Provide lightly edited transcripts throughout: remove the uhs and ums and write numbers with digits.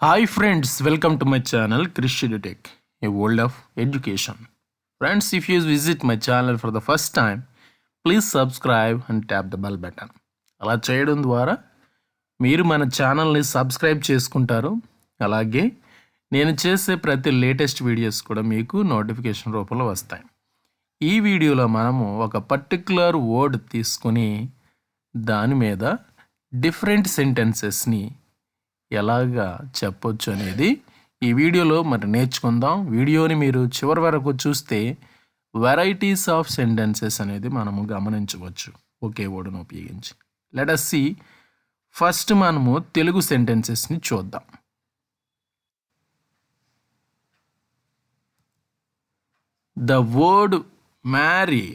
Hi friends, welcome to my channel Krish EduTech, a world of education. Friends, if you visit my channel for the first time, please subscribe and tap the bell button. అలా చేయడం ద్వారా మీరు మన ఛానల్ని subscribe చేసుకుంటారు. అలాగే నేను చేసే ప్రతి లేటెస్ట్ వీడియోస్ కూడా మీకు నోటిఫికేషన్ రూపంలో వస్తాయి. ఈ వీడియోలో మనము ఒక పర్టిక్యులర్ వర్డ్ తీసుకొని దాని మీద డిఫరెంట్ సెంటెన్సెస్ని ఎలాగా చెప్పొచ్చు అనేది ఈ వీడియోలో మరి నేర్చుకుందాం. వీడియోని మీరు చివరి వరకు చూస్తే వెరైటీస్ ఆఫ్ సెంటెన్సెస్ అనేది మనము గమనించవచ్చు ఒకే వర్డ్ను ఉపయోగించి. Let us see. ఫస్ట్ మనము తెలుగు సెంటెన్సెస్ని చూద్దాం. The word marry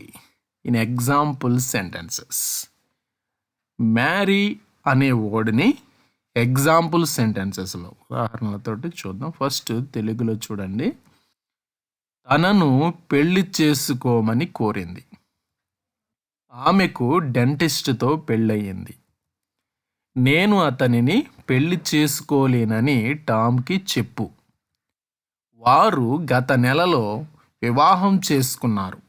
in example sentences. Marry అనే వర్డ్ని ఎగ్జాంపుల్ సెంటెన్సెస్లో ఉదాహరణలతోటి చూద్దాం. ఫస్ట్ తెలుగులో చూడండి. తనను పెళ్లి చేసుకోమని కోరింది. ఆమెకు డెంటిస్ట్తో పెళ్ళయింది. నేను అతనిని పెళ్లి చేసుకోలేనని టామ్కి చెప్పు. వారు గత నెలలో వివాహం చేసుకున్నారు.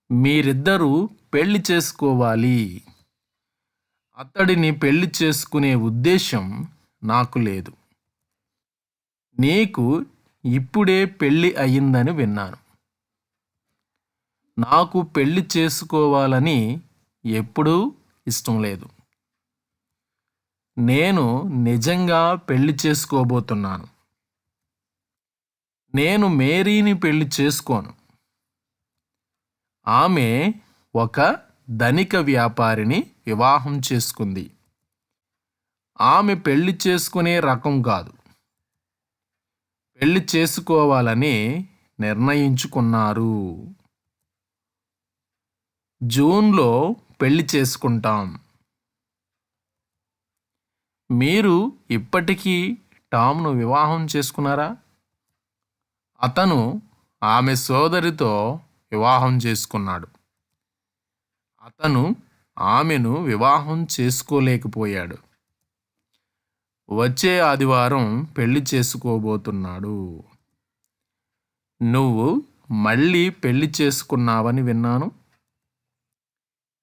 మీరిద్దరూ పెళ్లి చేసుకోవాలి. అతడిని పెళ్లి చేసుకునే ఉద్దేశం నాకు లేదు. నీకు ఇప్పుడే పెళ్లి అయ్యిందని విన్నాను. నాకు పెళ్లి చేసుకోవాలని ఎప్పుడూ ఇష్టం లేదు. నేను నిజంగా పెళ్లి చేసుకోబోతున్నాను. నేను మేరీని పెళ్లి చేసుకోను. ఆమె ఒక ధనిక వ్యాపారిని వివాహం చేసుకుంది. ఆమె పెళ్లి చేసుకునే రకం కాదు. పెళ్లి చేసుకోవాలని నిర్ణయించుకున్నారు. జూన్లో పెళ్లి చేసుకుంటాం. మీరు ఇప్పటికీ టామ్ను వివాహం చేసుకున్నారా? అతను ఆమె సోదరితో వివాహం చేసుకున్నాడు. అతను ఆమెను వివాహం చేసుకోలేకపోయాడు. వచ్చే ఆదివారం పెళ్లి చేసుకోబోతున్నాడు. నువ్వు మళ్ళీ పెళ్లి చేసుకున్నావని విన్నాను.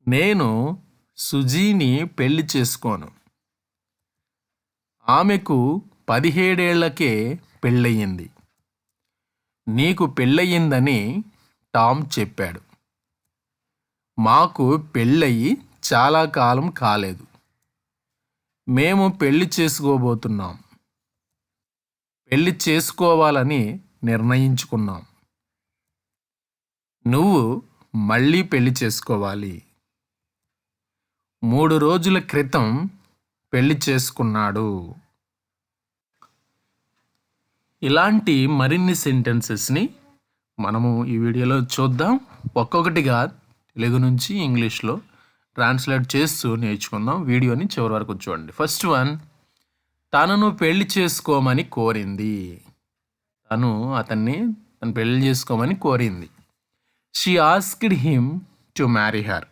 నేను సుజీని పెళ్లి చేసుకోను. ఆమెకు 17 ఏళ్లకే పెళ్ళయింది. నీకు పెళ్ళయిందని టామ్ చెప్పాడు. మాకు పెళ్ళయి చాలా కాలం కాలేదు. మేము పెళ్లి చేసుకోబోతున్నాం. పెళ్లి చేసుకోవాలని నిర్ణయించుకున్నాం. నువ్వు మళ్ళీ పెళ్లి చేసుకోవాలి. 3 రోజుల క్రితం పెళ్లి చేసుకున్నాడు. ఇలాంటి మరిన్ని సెంటెన్సెస్ని మనము ఈ వీడియోలో చూద్దాం. ఒక్కొక్కటిగా తెలుగు నుంచి ఇంగ్లీష్లో ట్రాన్స్లేట్ చేస్తూ నేర్చుకుందాం. వీడియోని చివరి వరకు చూడండి. ఫస్ట్ వన్, తనను పెళ్లి చేసుకోమని కోరింది. తను పెళ్లి చేసుకోమని కోరింది. She asked him to marry her.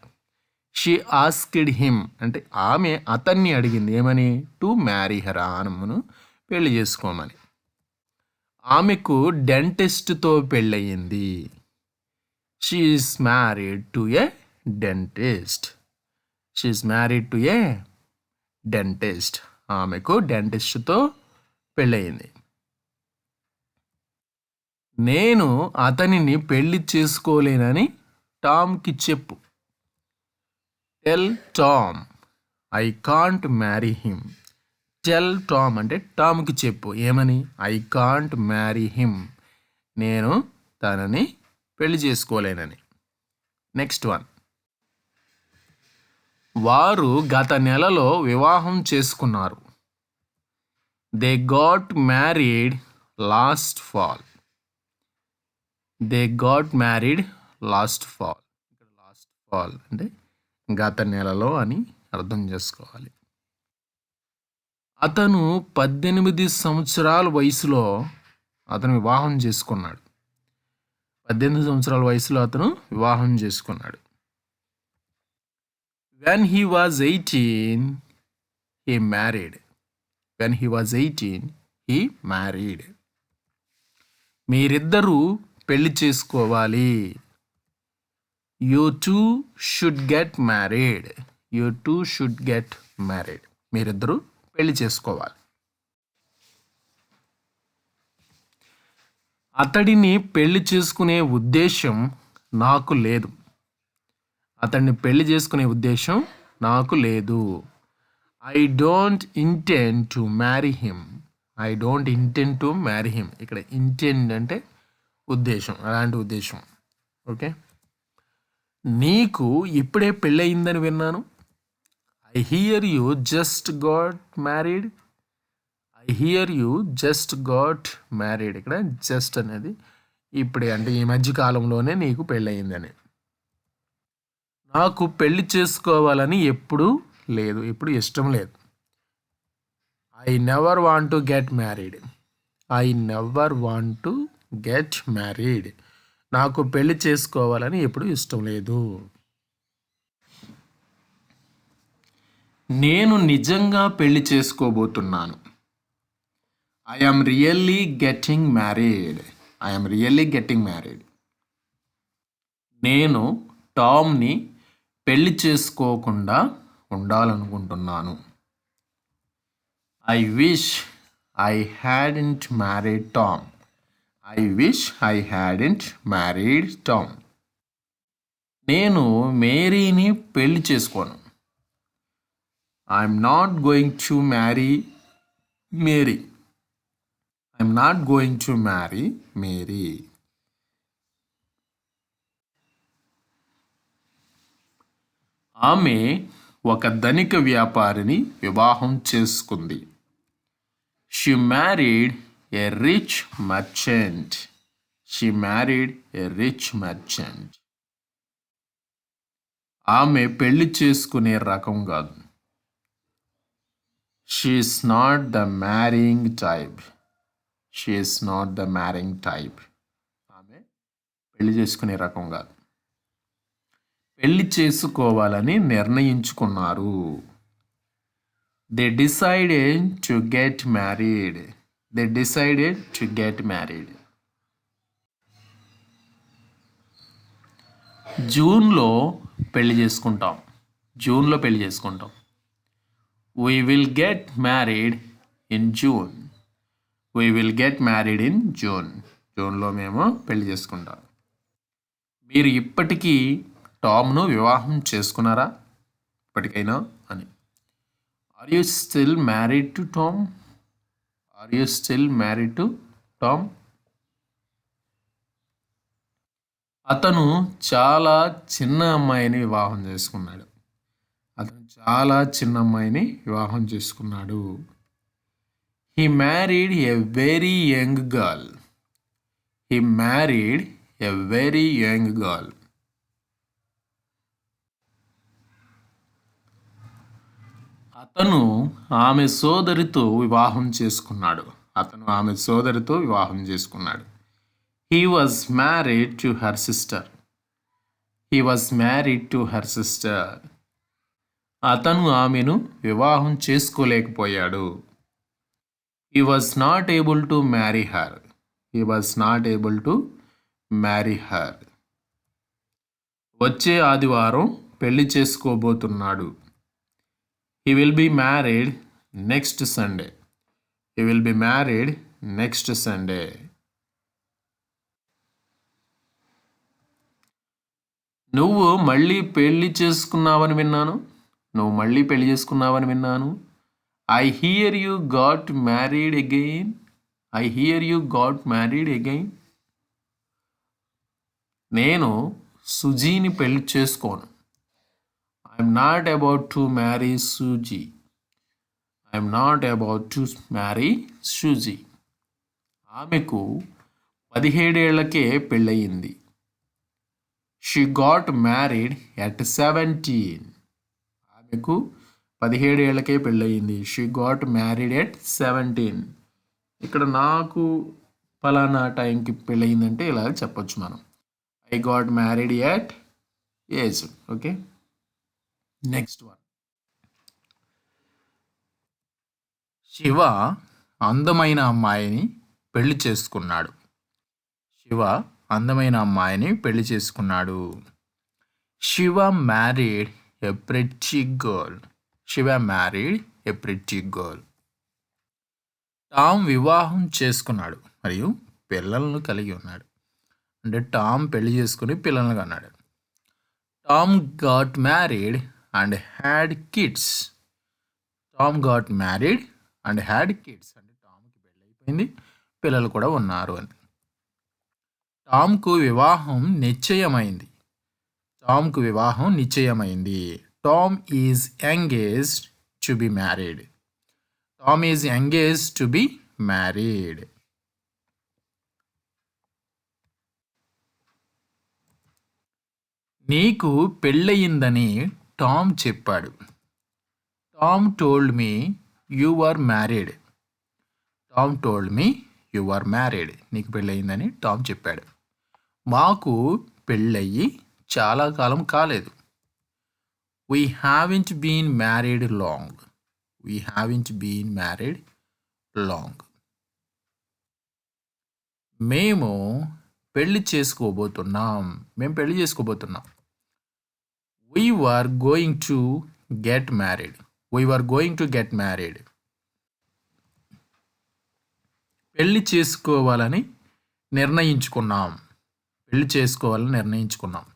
She asked him అంటే ఆమె అతన్ని అడిగింది. ఏమని? టు మ్యారీ హర్, ఆమెను పెళ్లి చేసుకోమని. ఆమెకు డెంటిస్ట్తో పెళ్ళయింది. She is married to A dentist. She is married to A dentist. ఆమెకు డెంటిస్ట్తో పెళ్ళయింది. నేను అతనిని పెళ్లి చేసుకోలేనని టామ్కి చెప్పు. Tell Tom I can't marry him. Tell Tom అంటే టామ్కి చెప్పు. ఏమని? ఐ కాంట్ మ్యారీ హిమ్, నేను తనని పెళ్లి చేసుకోలేనని. నెక్స్ట్ వన్, వారు గత నెలలో వివాహం చేసుకున్నారు. They got married last fall. They got married last fall. ఇక్కడ లాస్ట్ ఫాల్ అంటే గత నెలలో అని అర్థం చేసుకోవాలి. అతను 18 సంవత్సరాల వయసులో అతను వివాహం చేసుకున్నాడు. 18 సంవత్సరాల వయసులో అతను వివాహం చేసుకున్నాడు. When he was 18, he married. When he was 18 he married. మీరిద్దరూ పెళ్లి చేసుకోవాలి. You two should get married. You two should get married. మీరిద్దరూ పెళ్లి చేసుకోవాలి. అతడిని పెళ్లి చేసుకునే ఉద్దేశం నాకు లేదు. అతడిని పెళ్లి చేసుకునే ఉద్దేశం నాకు లేదు. I don't intend to marry him. I don't intend to marry him. ఇక్కడ ఇంటెండ్ అంటే ఉద్దేశం, అలాంటి ఉద్దేశం. ఓకే. నీకు ఇప్పుడే పెళ్ళయిందని విన్నాను. I here you just got married. I here you just got married. ఇక్కడ జస్ట్ అనేది ఇప్పుడే, అంటే ఈ మధ్య కాలంలోనే నీకు పెళ్ళయిందని. నాకు పెళ్లి చేసుకోవాలని ఎప్పుడు లేదు, ఇప్పుడు ఇష్టం లేదు. I never want to get married. I never want to get married. నాకు పెళ్లి చేసుకోవాలని ఎప్పుడు ఇష్టం లేదు. నేను నిజంగా పెళ్లి చేసుకోబోతున్నాను. I am really getting married. I am really getting married. నేను టామ్ని పెళ్లి చేసుకోకుండా ఉండాలనుకుంటున్నాను. I wish I hadn't married Tom. I wish I hadn't married Tom. నేను మేరీని పెళ్లి చేసుకోను. I'm not going to marry Mary. I'm not going to marry Mary. ఆమె ఒక ధనిక వ్యాపారిని వివాహం చేసుకుంది. She married a rich merchant. She married a rich merchant. ఆమె పెళ్లి చేసుకునే రకం కాదు. She's not the marrying type. She's not the marrying type. ఆమె పెళ్లి చేసుకునే రకం కాదు. పెళ్లి చేసుకోవాలని నిర్ణయించుకున్నారు. They decided to get married. They decided to get married. జూన్లో పెళ్లి చేసుకుంటాం. జూన్లో పెళ్లి చేసుకుంటాం. We will get married in June. We will get married in June. జూన్లో మేము పెళ్లి చేసుకుంటాం. మీరు ఇప్పటికీ టామ్ను వివాహం చేసుకున్నారా ఇప్పటికైనా అని. Are you still married to Tom? Are you still married to Tom? అతను చాలా చిన్న అమ్మాయిని వివాహం చేసుకున్నాడు. అతను చాలా చిన్న అమ్మాయిని వివాహం చేసుకున్నాడు. He married a very young girl. He married a very young girl. అతను ఆమె సోదరితో వివాహం చేసుకున్నాడు. అతను ఆమె సోదరితో వివాహం చేసుకున్నాడు. He was married to her sister. He was married to her sister. అతను ఆమెను వివాహం చేసుకోలేకపోయాడు. He was not able to marry her. He was not able to marry her. వచ్చే ఆదివారం పెళ్లి చేసుకోబోతున్నాడు. He will be married next Sunday. He will be married next Sunday. నువ్వు మళ్ళీ పెళ్లి చేసుకున్నావని విన్నాను. నువ్వు మళ్ళీ పెళ్లి చేసుకున్నావని విన్నాను. I hear you got married again. I hear you got married again. నేను సుజీని పెళ్లి చేసుకోను. I'm not about to marry Suji. I'm not about to marry Suji. ఆమెకు 17 ఏళ్లకే పెళ్ళయింది. She got married at 17. ఆమెకు 17 ఏళ్లకే పెళ్ళయింది. She got married at 17. ఇక్కడ నాకు ఫలానా టైంకి పెళ్ళయిందంటే ఇలా చెప్పొచ్చు మనం. I got married at age. Okay. Next one. Shiva అందమైన అమ్మాయిని పెళ్లి చేసుకున్నాడు. శివ అందమైన అమ్మాయిని పెళ్లి చేసుకున్నాడు. శివ మ్యారీడ్ ఎ ప్రెట్టి గర్ల్. శివ మ్యారీడ్ ఎ ప్రెట్టి గర్ల్. టామ్ వివాహం చేసుకున్నాడు మరియు పిల్లలను కలిగి ఉన్నాడు. అంటే టామ్ పెళ్లి చేసుకుని పిల్లలను కన్నాడు. Tom got married and had kids. Tom got married and had kids. అంటే టామ్కి పెళ్ళి అయిపోయింది, పిల్లలు కూడా ఉన్నారు అని. టామ్కు వివాహం నిశ్చయమైంది. టామ్కు వివాహం నిశ్చయమైంది. Tom is engaged to be married. Tom is engaged to be married. నీకు పెళ్ళయిందని టామ్ చెప్పాడు. Tom told me you are married. Tom told me you are married. నీకు పెళ్ళయిందని టామ్ చెప్పాడు. మాకు పెళ్ళయి చాలా కాలం కాలేదు. We haven't been married long. We haven't been married long. మేము పెళ్లి చేసుకోబోతున్నాం. మేము పెళ్లి చేసుకోబోతున్నాం. We were going to get married. We were going to get married. పెళ్లి చేసుకోవాలని నిర్ణయించుకున్నాం. పెళ్లి చేసుకోవాలని నిర్ణయించుకున్నాం.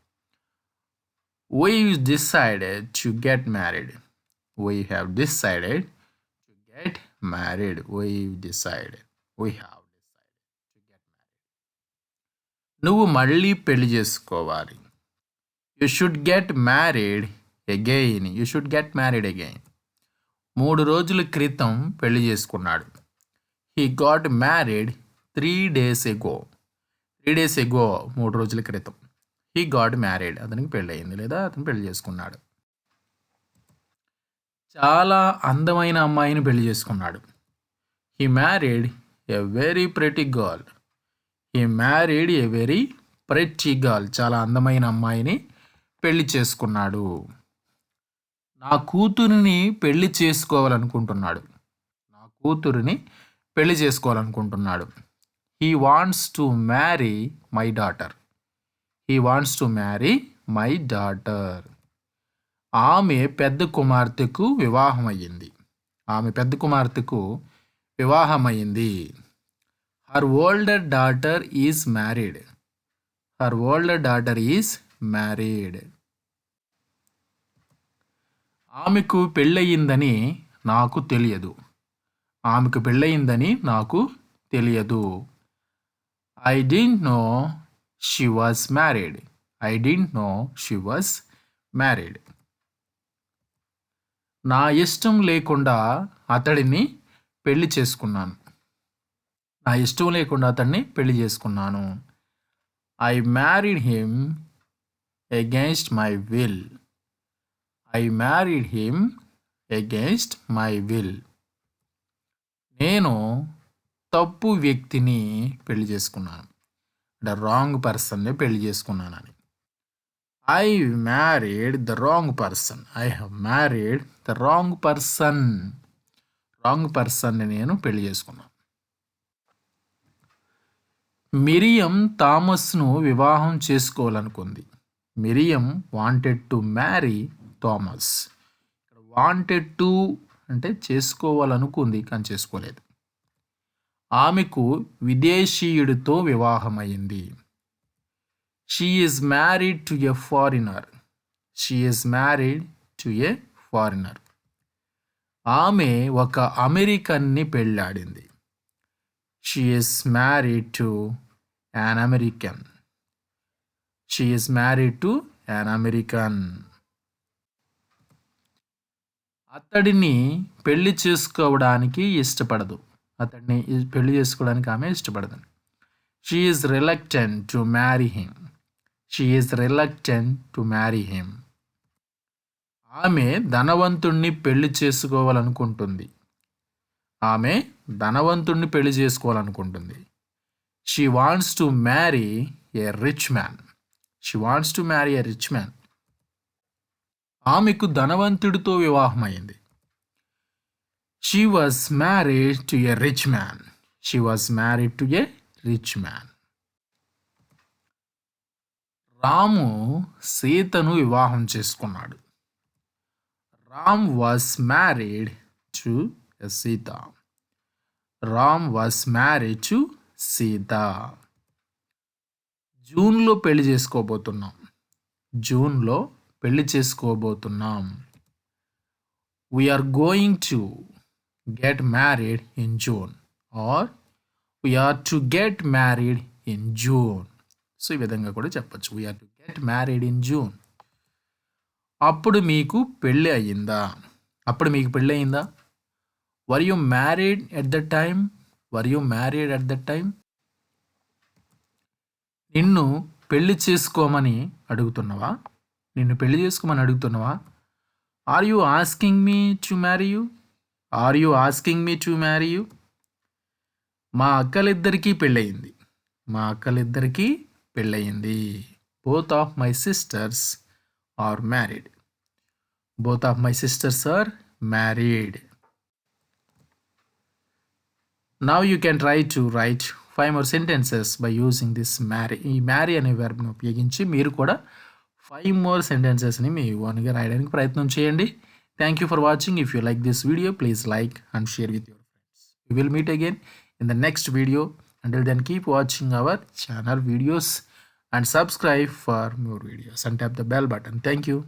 We decided to get married. We have decided to get married. We decided. We have decided to get married. నువ్వు మళ్ళీ పెళ్లి చేసుకోవాలి. You should get married again. You should get married again. 3 రోజుల క్రితం పెళ్లి చేసుకున్నాడు. He got married 3 days ago. 3 days ago 3 రోజుల క్రితం. He got married. అతనికి పెళ్ళి అయింది లేదా అతను పెళ్లి చేసుకున్నాడు. చాలా అందమైన అమ్మాయిని పెళ్లి చేసుకున్నాడు. He married a very pretty girl. He married a very pretty girl. చాలా అందమైన అమ్మాయిని పెళ్లి చేసుకున్నాడు. నా కూతురిని పెళ్లి చేసుకోవాలనుకుంటున్నాడు. నా కూతురిని పెళ్లి చేసుకోవాలనుకుంటున్నాడు. He wants to marry my daughter. He wants to marry my daughter. ఆమె పెద్ద కుమార్తెకు వివాహమయ్యింది. ఆమె పెద్ద కుమార్తెకు వివాహమయ్యింది. Her older daughter is married. Her older daughter is married. ఆమెకు పెళ్ళయిందని నాకు తెలియదు. ఆమెకు పెళ్ళయిందని నాకు తెలియదు. I didn't know she was married. I didn't know she was married. నా ఇష్టం లేకుండా అతడిని పెళ్లి చేసుకున్నాను. నా ఇష్టం లేకుండా అతడిని పెళ్లి చేసుకున్నాను. I married him against my will. I married him against my will. నేను తప్పు వ్యక్తిని పెళ్లి చేసుకున్నాను. ద రాంగ్ పర్సన్ని పెళ్లి చేసుకున్నానని. I married the wrong person. I have married the wrong person. Wrong పర్సన్ని నేను పెళ్లి చేసుకున్నాను. మిరియం థామస్ను వివాహం చేసుకోవాలనుకుంది. Miriam wanted to marry Thomas. ఇక్కడ వాంటెడ్ టు అంటే చేసుకోవాలనుకుంది కానీ చేసుకోలేదు. ఆమెకు విదేశీయుడితో వివాహమైంది. She is married to a foreigner. She is married to a foreigner. ఆమె ఒక అమెరికన్ని పెళ్ళాడింది. She is married to an American. She is married to an American. అతడిని పెళ్లి చేసుకోవడానికి ఇష్టపడదు. అతడిని పెళ్లి చేసుకోవడానికి ఆమె ఇష్టపడదు. She is reluctant to marry him. She is reluctant to marry him. ఆమె ధనవంతుణ్ణి పెళ్లి చేసుకోవాలనుకుంటుంది. ఆమె ధనవంతుణ్ణి పెళ్లి చేసుకోవాలనుకుంటుంది. She wants to marry a rich man. She wants to marry a rich man. ఆమెకు ధనవంతుడితో వివాహమైంది. She was married to a rich man. She was married to a rich man. రాము సీతను వివాహం చేసుకున్నాడు. Ram was married to Sita. Ram was married to Sita. జూన్లో పెళ్లి చేసుకోబోతున్నాం. జూన్లో పెళ్లి చేసుకోబోతున్నాం. We are going to get married in June or we are to get married in June. So ఈ విధంగా కూడా చెప్పచ్చు. We are to get married in June. అప్పుడు మీకు పెళ్ళి అయ్యిందా? అప్పుడు మీకు పెళ్ళి అయిందా? Were you married at the time? Were you married at the time? నిన్ను పెళ్లి చేసుకోమని అడుగుతున్నావా? నిన్ను పెళ్లి చేసుకోమని అడుగుతున్నావా? Are you asking me to marry you? Are you asking me to marry you? మా అక్కలిద్దరికీ పెళ్ళయింది. మా అక్కలిద్దరికీ పెళ్ళయింది. Both of my sisters are married. Both of my sisters are married. Now you can try to write 5 more sentences by using this marry. ఈ marry అనే వెర్బ్ను ఉపయోగించి మీరు కూడా 5 more sentencesని మీ ఓన్గా రాయడానికి ప్రయత్నం చేయండి. Thank you for watching. If you like this video please like and share with your friends. We will meet again in the next video. Until then, keep watching our channel videos and subscribe for more videos and tap the bell button. Thank you.